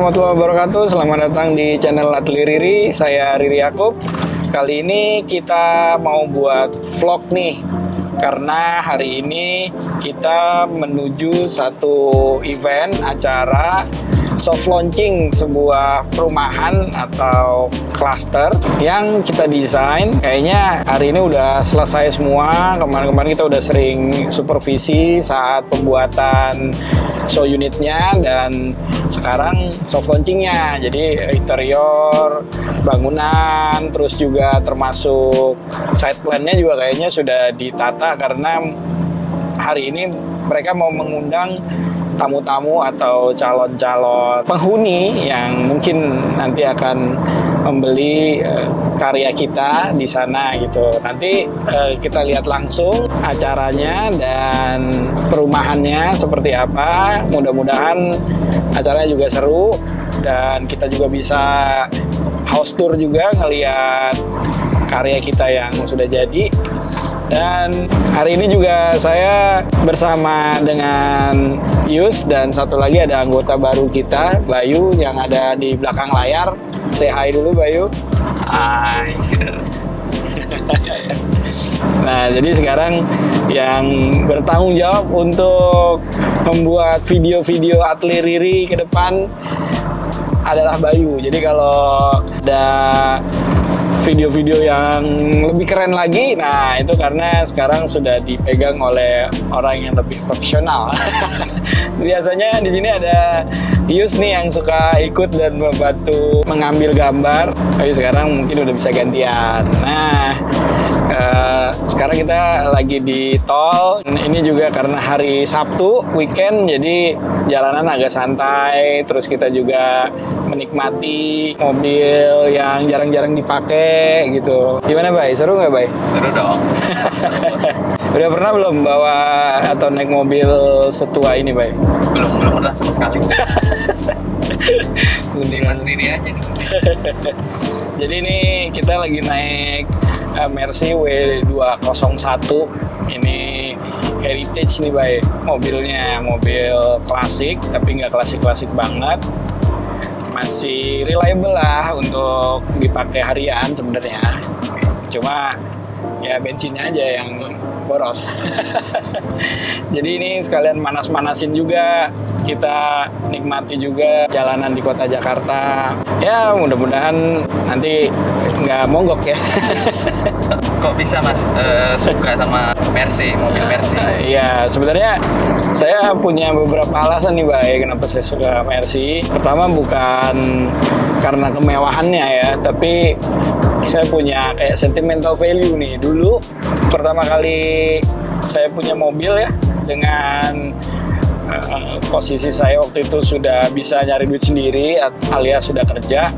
warahmatullahi wabarakatuh. Selamat datang di channel Adli Riri. Saya Riri Yakub. Kali ini kita mau buat vlog nih, karena hari ini kita menuju satu event acara soft launching sebuah perumahan atau klaster yang kita desain. Kayaknya hari ini udah selesai semua. Kemarin-kemarin kita udah sering supervisi saat pembuatan show unitnya, dan sekarang soft launchingnya. Jadi interior, bangunan, terus juga termasuk side plan-nya juga kayaknya sudah ditata, karena hari ini mereka mau mengundang tamu-tamu atau calon-calon penghuni yang mungkin nanti akan membeli karya kita di sana gitu. Nanti kita lihat langsung acaranya dan perumahannya seperti apa. Mudah-mudahan acaranya juga seru dan kita juga bisa house tour juga ngelihat karya kita yang sudah jadi. Dan hari ini juga saya bersama dengan Yus dan satu lagi ada anggota baru kita, Bayu, yang ada di belakang layar. Say hi dulu, Bayu. Hai. Nah, jadi sekarang yang bertanggung jawab untuk membuat video-video Adli Riri ke depan adalah Bayu. Jadi kalau ada video-video yang lebih keren lagi, nah itu karena sekarang sudah dipegang oleh orang yang lebih profesional. Biasanya di sini ada Yus nih yang suka ikut dan membantu mengambil gambar, tapi sekarang mungkin udah bisa gantian. Nah, sekarang kita lagi di tol. Ini juga karena hari Sabtu, weekend, jadi jalanan agak santai. Terus kita juga menikmati mobil yang jarang-jarang dipakai gitu. Gimana, Bay? Seru nggak, Bay? Seru dong. Udah pernah belum bawa atau naik mobil setua ini, Bay? Belum pernah sama sekali. Mending Mas Riri aja nih. Jadi ini kita lagi naik Mercy W201. Ini heritage nih, Bay. Mobilnya mobil klasik, tapi nggak klasik-klasik banget. Masih reliable lah untuk dipakai harian sebenarnya. Cuma ya bensinnya aja yang boros. Jadi ini sekalian manas-manasin juga, kita nikmati juga jalanan di kota Jakarta. Ya mudah-mudahan nanti nggak monggok ya. Kok bisa Mas suka sama Mercy, mobil Mercy? Ya sebenarnya saya punya beberapa alasan nih, Bay, kenapa saya suka Mercy. Pertama bukan karena kemewahannya ya, tapi saya punya kayak sentimental value nih. Dulu pertama kali saya punya mobil ya, dengan posisi saya waktu itu sudah bisa nyari duit sendiri alias sudah kerja.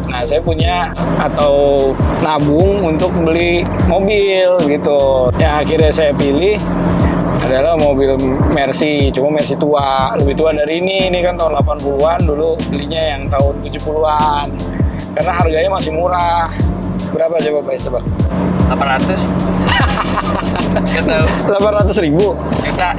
Nah, saya punya atau nabung untuk beli mobil gitu. Yang akhirnya saya pilih adalah mobil Mercy, cuma Mercy tua, lebih tua dari ini kan tahun 80-an, dulu belinya yang tahun 70-an. Karena harganya masih murah. Berapa coba, Pak? Tebak. 800? Gak tahu. 800.000? Juta.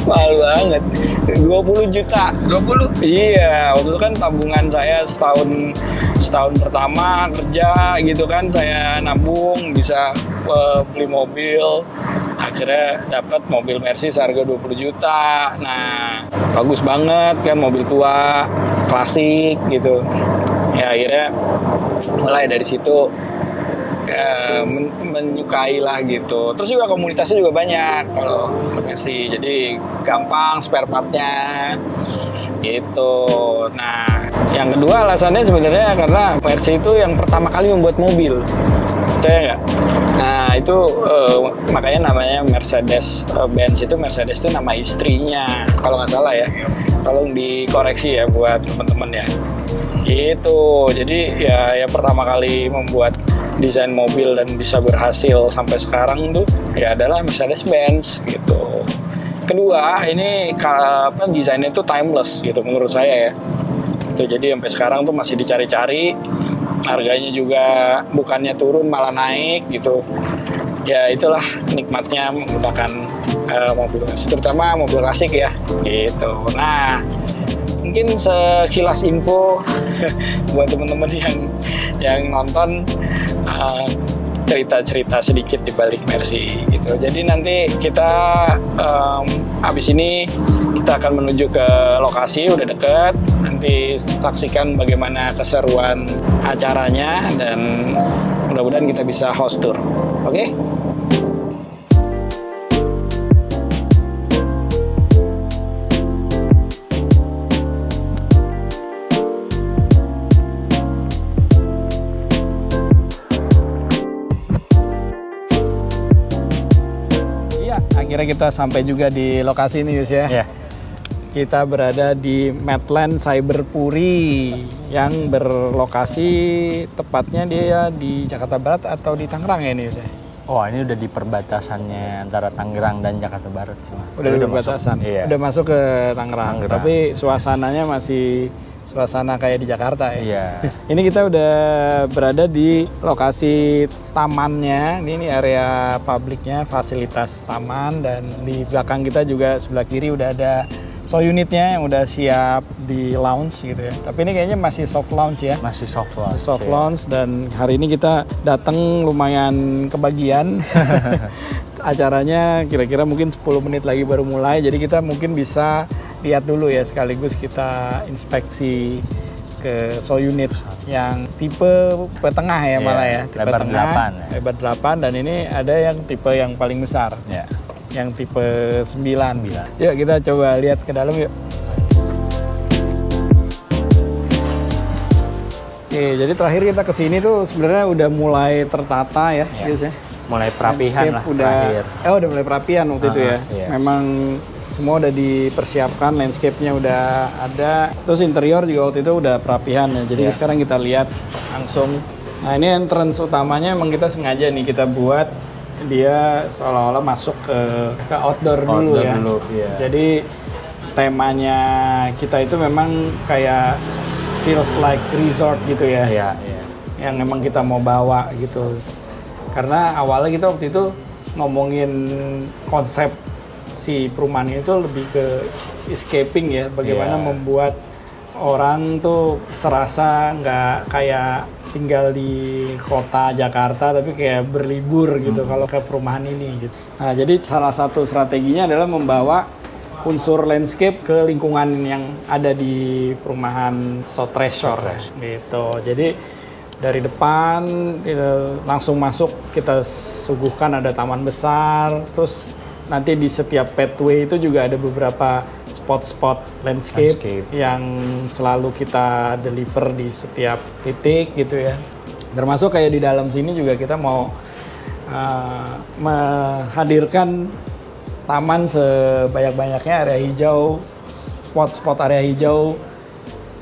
Mahal banget. 20 juta. 20? Iya, waktu itu kan tabungan saya setahun pertama kerja gitu kan, saya nabung bisa beli mobil. Akhirnya dapat mobil Mercy seharga 20 juta. Nah, bagus banget kan, mobil tua, klasik gitu. Ya akhirnya mulai dari situ menyukai lah gitu. Terus juga komunitasnya juga banyak kalau Mercy, jadi gampang spare partnya gitu. Nah, yang kedua alasannya sebenarnya karena Mercy itu yang pertama kali membuat mobil, percaya nggak? Nah itu makanya namanya Mercedes Benz. Itu Mercedes itu nama istrinya kalau nggak salah ya. Tolong dikoreksi ya buat teman-teman ya. Gitu. Jadi ya pertama kali membuat desain mobil dan bisa berhasil sampai sekarang tuh ya adalah Mercedes-Benz gitu. Kedua, ini desainnya tuh timeless gitu menurut saya ya. Itu jadi sampai sekarang tuh masih dicari-cari. Harganya juga bukannya turun malah naik gitu. Ya itulah nikmatnya menggunakan mobil, terutama mobil klasik ya gitu. Nah, mungkin sekilas info buat teman-teman yang nonton, cerita-cerita sedikit di balik Mercy gitu. Jadi nanti kita habis ini kita akan menuju ke lokasi, udah deket. Nanti saksikan bagaimana keseruan acaranya dan mudah-mudahan kita bisa host tour. Oke? Akhirnya kita sampai juga di lokasi ini, Yus ya. Iya. Kita berada di Medland Cyberpuri yang berlokasi tepatnya dia di Jakarta Barat atau di Tangerang ya ini, Yus ya. Oh, ini udah di perbatasannya antara Tangerang dan Jakarta Barat sih, Mas. Udah di perbatasan. Iya. Udah masuk ke Tangerang. Tapi suasananya masih suasana kayak di Jakarta ya. Iya. Ini kita udah berada di lokasi tamannya. Ini area publiknya, fasilitas taman, dan di belakang kita juga sebelah kiri udah ada show unitnya yang udah siap di lounge gitu ya. Tapi ini kayaknya masih soft launch ya. Masih soft launch. Soft launch, dan hari ini kita datang lumayan kebagian. Acaranya kira-kira mungkin 10 menit lagi baru mulai. Jadi kita mungkin bisa lihat dulu ya, sekaligus kita inspeksi ke show unit yang tipe tengah ya, malah ya, tipe lebar tengah, 8 ya. lebar 8, dan ini ada yang tipe yang paling besar, Ya. yang tipe 9. Yuk kita coba lihat ke dalam yuk. Oke, jadi terakhir kita kesini tuh sebenarnya udah mulai tertata ya, Yus ya. Mulai perapihan lah terakhir. Udah mulai perapihan waktu itu ya. Iya. Memang semua udah dipersiapkan, landscape-nya udah ada. Terus interior juga waktu itu udah perapihan ya. Jadi sekarang kita lihat langsung. Nah, ini entrance utamanya emang kita sengaja nih kita buat dia seolah-olah masuk ke outdoor dulu ya. Iya. Jadi temanya kita itu memang kayak feels like resort gitu ya. Iya. Yang memang kita mau bawa gitu. Karena awalnya kita waktu itu ngomongin konsep si perumahan itu lebih ke escaping ya, bagaimana membuat orang tuh serasa nggak kayak tinggal di kota Jakarta tapi kayak berlibur gitu kalau ke perumahan ini gitu. Nah, jadi salah satu strateginya adalah membawa unsur landscape ke lingkungan yang ada di perumahan South Treasure ya, gitu. Jadi dari depan langsung masuk kita suguhkan ada taman besar, terus nanti di setiap pathway itu juga ada beberapa spot-spot landscape yang selalu kita deliver di setiap titik gitu ya. Termasuk kayak di dalam sini juga kita mau menghadirkan taman sebanyak-banyaknya, area hijau, spot-spot area hijau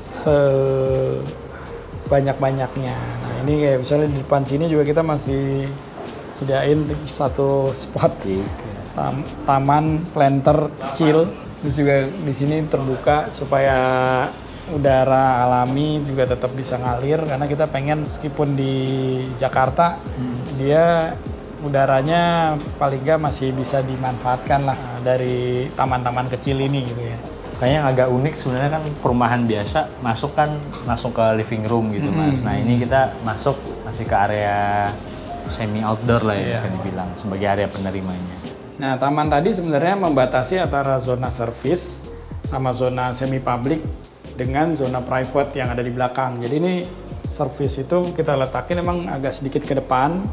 sebanyak-banyaknya. Nah, ini kayak misalnya di depan sini juga kita masih sediain satu spot taman planter kecil. Terus juga di sini terbuka supaya udara alami juga tetap bisa ngalir, karena kita pengen meskipun di Jakarta dia udaranya paling nggak masih bisa dimanfaatkan lah dari taman-taman kecil ini gitu ya. Kayaknya yang agak unik sebenarnya kan perumahan biasa masuk ke living room gitu Mas. Nah ini kita masih ke area semi outdoor lah ya, bisa dibilang sebagai area penerimanya. Nah, taman tadi sebenarnya membatasi antara zona service sama zona semi public dengan zona private yang ada di belakang. Jadi ini service itu kita letakin emang agak sedikit ke depan.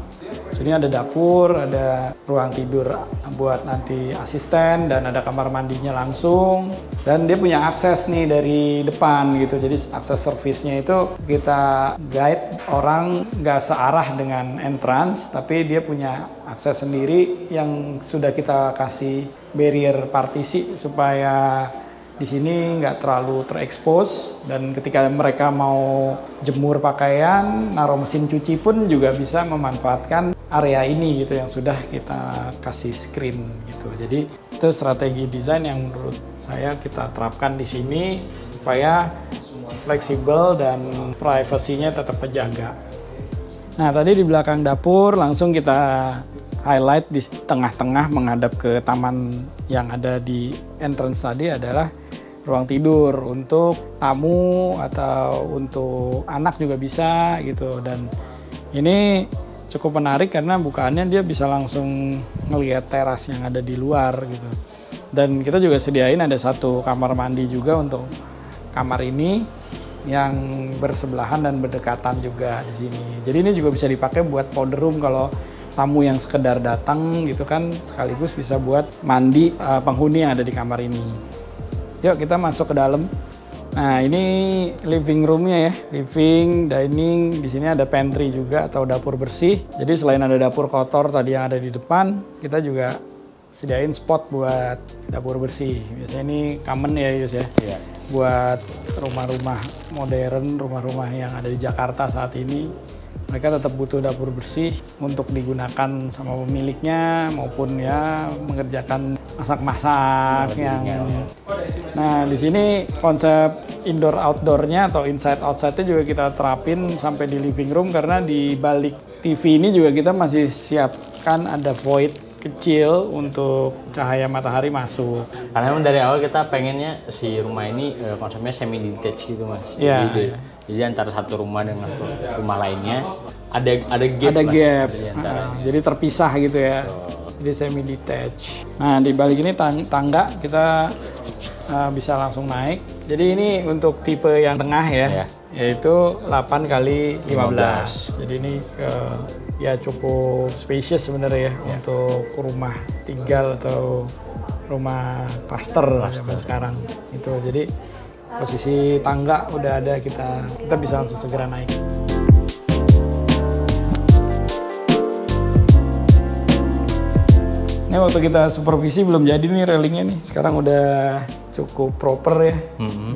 Sini ada dapur, ada ruang tidur buat nanti asisten, dan ada kamar mandinya langsung. Dan dia punya akses nih dari depan gitu. Jadi akses servisnya itu kita guide orang nggak searah dengan entrance, tapi dia punya akses sendiri yang sudah kita kasih barrier partisi supaya di sini nggak terlalu terekspos, dan ketika mereka mau jemur pakaian, naruh mesin cuci pun juga bisa memanfaatkan area ini gitu yang sudah kita kasih screen gitu. Jadi itu strategi desain yang menurut saya kita terapkan di sini supaya fleksibel dan privasinya tetap terjaga. Nah, tadi di belakang dapur langsung kita highlight di tengah-tengah menghadap ke taman yang ada di entrance tadi adalah ruang tidur untuk tamu atau untuk anak juga bisa gitu. Dan ini cukup menarik karena bukaannya dia bisa langsung ngelihat teras yang ada di luar gitu. Dan kita juga sediain ada satu kamar mandi juga untuk kamar ini yang bersebelahan dan berdekatan juga di sini. Jadi ini juga bisa dipakai buat powder room kalau tamu yang sekedar datang gitu kan, sekaligus bisa buat mandi penghuni yang ada di kamar ini. Yuk kita masuk ke dalam. Nah ini living roomnya ya, living, dining, di sini ada pantry juga atau dapur bersih. Jadi selain ada dapur kotor tadi yang ada di depan, kita juga sediain spot buat dapur bersih. Biasanya ini common ya Yus ya, buat rumah-rumah modern, rumah-rumah yang ada di Jakarta saat ini. Mereka tetap butuh dapur bersih untuk digunakan sama pemiliknya maupun ya mengerjakan masak-masak yang. Nah di sini konsep indoor outdoornya atau inside outside-nya juga kita terapin sampai di living room karena di balik TV ini juga kita masih siapkan ada void kecil untuk cahaya matahari masuk. Karena memang dari awal kita pengennya si rumah ini konsepnya semi detached gitu Mas. Iya. Jadi antara satu rumah dengan rumah lainnya ada gap. Ada gap. Jadi terpisah gitu ya. Jadi semi detached. Nah di balik ini tangga kita bisa langsung naik. Jadi ini untuk tipe yang tengah ya, yaitu 8x15. Jadi ini ya cukup spacious sebenarnya ya untuk rumah tinggal atau rumah klaster zaman sekarang itu. Jadi posisi tangga udah ada, kita bisa langsung segera naik. Ini waktu kita supervisi belum jadi nih railingnya nih. Sekarang udah cukup proper ya.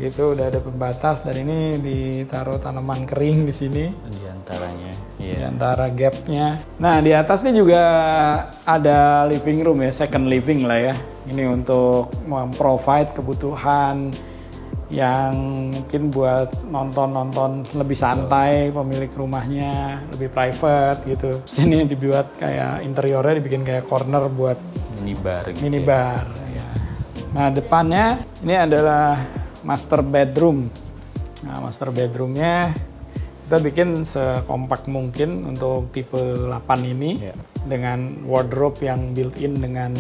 Gitu udah ada pembatas dan ini ditaruh tanaman kering di sini. Di antaranya. Di antara gapnya. Nah di atas nih juga ada living room ya, second living lah ya. Ini untuk memprovide kebutuhan yang mungkin buat nonton lebih santai, pemilik rumahnya lebih private gitu. Terus ini dibuat kayak interiornya dibikin kayak corner buat minibar gitu. Minibar ya. Nah depannya ini adalah master bedroom. Nah master bedroomnya kita bikin sekompak mungkin untuk tipe 8 ini dengan wardrobe yang built-in dengan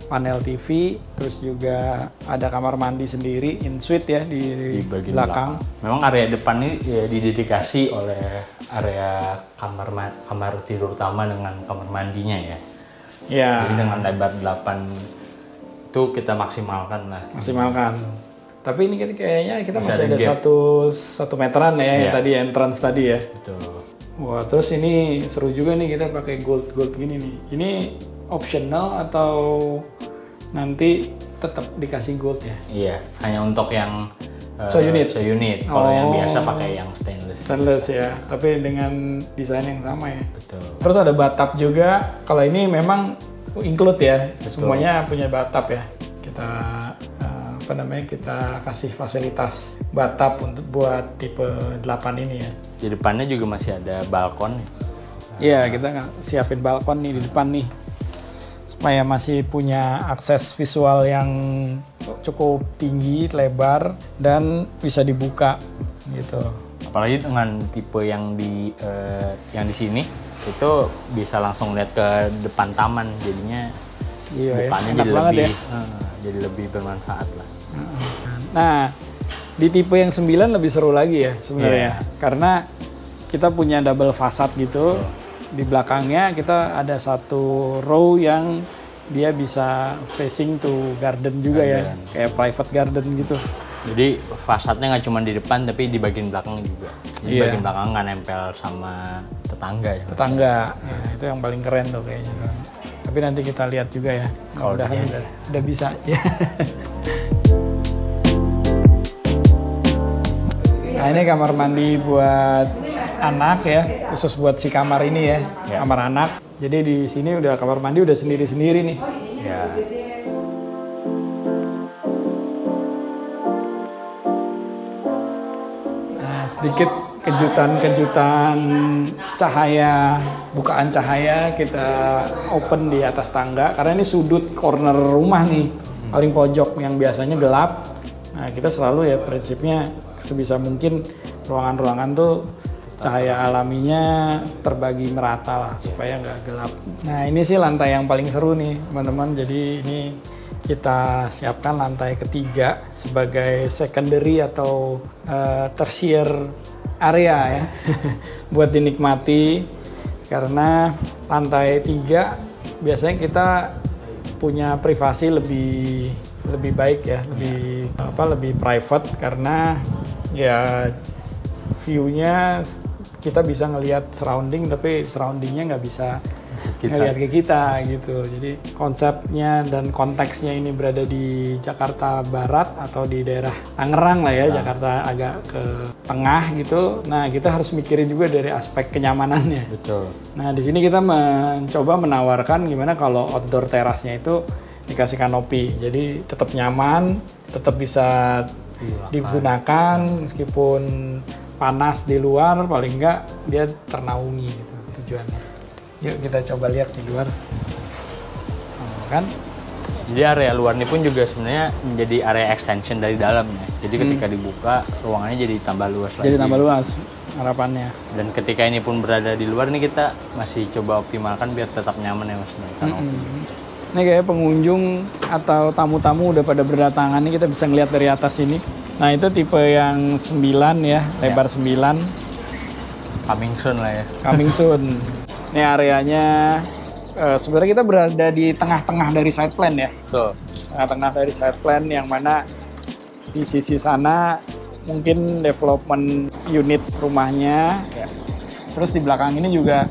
panel TV, terus juga ada kamar mandi sendiri in suite ya di belakang. Memang area depan ini ya, didedikasi oleh area kamar tidur utama dengan kamar mandinya ya. Ya. Jadi dengan lebar 8 itu kita maksimalkan lah. Maksimalkan. Tapi ini kayaknya kita masih ada satu meteran ya, yang tadi entrance tadi ya. Betul. Wah, terus ini seru juga nih kita pakai gold gini nih. Ini optional atau nanti tetap dikasih gold ya? Iya, hanya untuk yang unit. Kalau yang biasa pakai yang stainless. Stainless ya, tapi dengan desain yang sama ya. Betul. Terus ada bathtub juga. Kalau ini memang include ya, Betul. semuanya punya bathtub ya. Kita kita kasih fasilitas bathtub untuk buat tipe 8 ini ya. Di depannya juga masih ada balkon. Iya, kita siapin balkon nih di depan nih. Supaya masih punya akses visual yang cukup tinggi, lebar, dan bisa dibuka gitu. Apalagi dengan tipe yang di sini itu bisa langsung lihat ke depan taman, jadinya depannya jadi lebih bermanfaat lah. Nah, di tipe yang 9 lebih seru lagi ya sebenarnya, karena kita punya double fasad gitu. Di belakangnya kita ada satu row yang dia bisa facing to garden juga ya, kayak private garden gitu. Jadi fasadnya nggak cuma di depan tapi di bagian belakang juga. Jadi bagian belakang nggak nempel sama tetangga ya. Tetangga, ya, itu yang paling keren tuh kayaknya. Tapi nanti kita lihat juga ya. Mudah-mudahan udah bisa. Nah ini kamar mandi buat anak ya, khusus buat si kamar ini ya, kamar anak. Jadi di sini udah kamar mandi udah sendiri-sendiri nih. Ya. Nah sedikit kejutan-kejutan cahaya, bukaan cahaya kita open di atas tangga karena ini sudut corner rumah nih, paling pojok yang biasanya gelap. Nah, kita selalu ya prinsipnya sebisa mungkin ruangan-ruangan tuh cahaya alaminya terbagi merata lah supaya nggak gelap. Nah, ini sih lantai yang paling seru nih teman-teman. Jadi ini kita siapkan lantai ketiga sebagai secondary atau tertiary area ya buat dinikmati, karena lantai 3 biasanya kita punya privasi lebih baik ya, lebih private, karena ya view-nya kita bisa ngelihat surrounding, tapi surroundingnya nggak bisa ngelihat ke kita gitu. Jadi konsepnya dan konteksnya ini berada di Jakarta Barat atau di daerah Tangerang lah ya, Jakarta agak ke tengah gitu. Nah, kita harus mikirin juga dari aspek kenyamanannya. Betul. Nah, di sini kita mencoba menawarkan gimana kalau outdoor terasnya itu dikasih kanopi. Jadi tetap nyaman, tetap bisa digunakan meskipun panas di luar, paling enggak dia ternaungi gitu tujuannya. Yuk kita coba lihat di luar. Kan? Jadi area luar ini pun juga sebenarnya menjadi area extension dari dalamnya. Jadi ketika dibuka, ruangannya jadi tambah luas lagi. Jadi tambah luas harapannya. Dan ketika ini pun berada di luar, ini kita masih coba optimalkan biar tetap nyaman ya Mas. Ini kayak pengunjung atau tamu-tamu udah pada berdatangan nih, kita bisa ngeliat dari atas ini. Nah, itu tipe yang 9 ya, lebar 9. Coming soon lah ya. Coming soon. Ini areanya sebenarnya kita berada di tengah-tengah dari side plan ya. Betul. Tengah-tengah dari side plan yang mana di sisi sana mungkin development unit rumahnya. Ya. Terus di belakang ini juga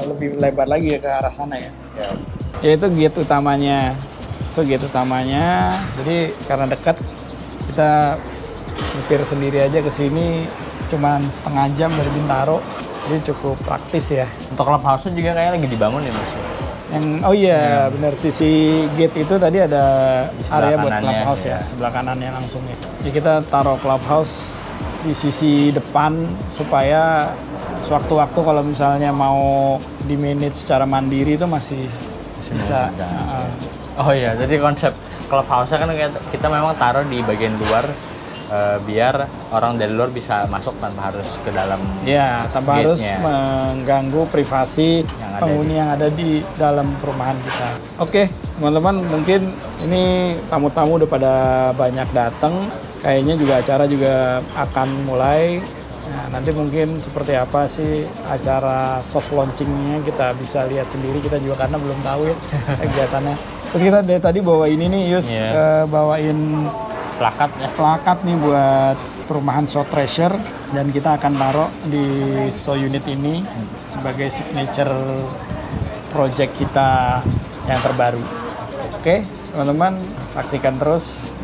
lebih lebar lagi ke arah sana ya. Yaitu gate utamanya. Itu gate utamanya. Jadi karena dekat, kita nyetir sendiri aja ke sini cuman setengah jam dari Bintaro. Jadi cukup praktis ya. Untuk clubhouse-nya juga kayaknya lagi dibangun ya Mas. Oh iya, benar, sisi gate itu tadi ada area buat clubhouse ya, sebelah kanannya langsung ya. Jadi kita taruh clubhouse di sisi depan supaya sewaktu-waktu kalau misalnya mau di manage secara mandiri itu masih bisa. Oh iya, jadi konsep clubhouse-nya kan kita memang taruh di bagian luar biar orang dari luar bisa masuk tanpa harus ke dalam. Ya, tanpa harus mengganggu privasi penghuni yang ada di dalam perumahan kita. Oke, teman-teman, mungkin ini tamu-tamu udah pada banyak datang. Kayaknya juga acara juga akan mulai. Nah, nanti mungkin seperti apa sih acara soft launching-nya kita bisa lihat sendiri, kita juga karena belum tahu ya kegiatannya. Terus kita dari tadi bawa ini nih, Yus, bawain plakat nih buat perumahan So Treasure, dan kita akan taruh di So Unit ini sebagai signature project kita yang terbaru. Oke, teman-teman, saksikan terus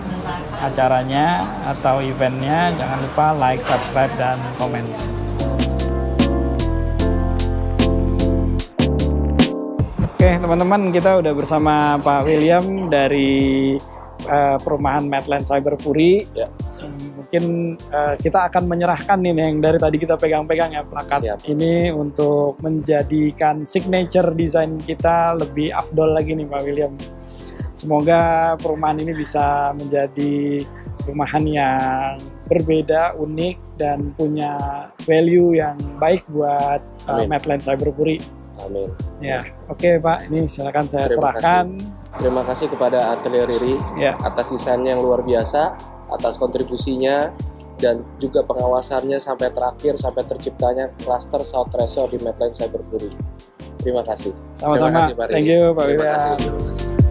acaranya atau eventnya. Jangan lupa like, subscribe, dan komen. Oke, teman-teman, kita udah bersama Pak William dari perumahan Medland Cyber Puri. Ya. Mungkin kita akan menyerahkan nih yang dari tadi kita pegang-pegang ya, plakat ini untuk menjadikan signature desain kita lebih afdol lagi nih Pak William. Semoga perumahan ini bisa menjadi perumahan yang berbeda, unik, dan punya value yang baik buat Medland Cyber Puri. Amin. Ya, oke Pak, ini silakan saya serahkan. Terima kasih kepada Atelier Riri atas desainnya yang luar biasa, atas kontribusinya, dan juga pengawasannya sampai terakhir, sampai terciptanya klaster South Treasure di Medland Cyber Puri. Terima kasih. Sama-sama. Terima kasih, Pak Riri. Thank you Pak William. Terima kasih.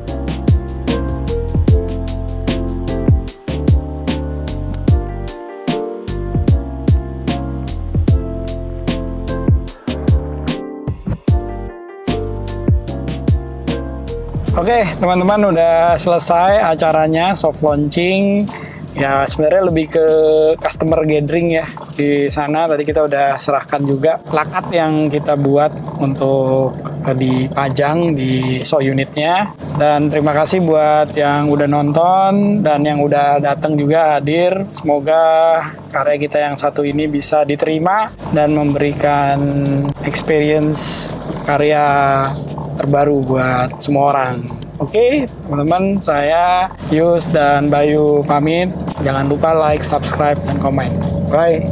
Oke, teman-teman, udah selesai acaranya soft launching. Ya, sebenarnya lebih ke customer gathering ya. Di sana tadi kita udah serahkan juga plakat yang kita buat untuk dipajang di show unitnya. Dan terima kasih buat yang udah nonton dan yang udah datang juga hadir. Semoga karya kita yang satu ini bisa diterima dan memberikan experience karya terbaru buat semua orang. Oke, teman-teman, saya Yus dan Bayu pamit. Jangan lupa like, subscribe, dan komen. Bye.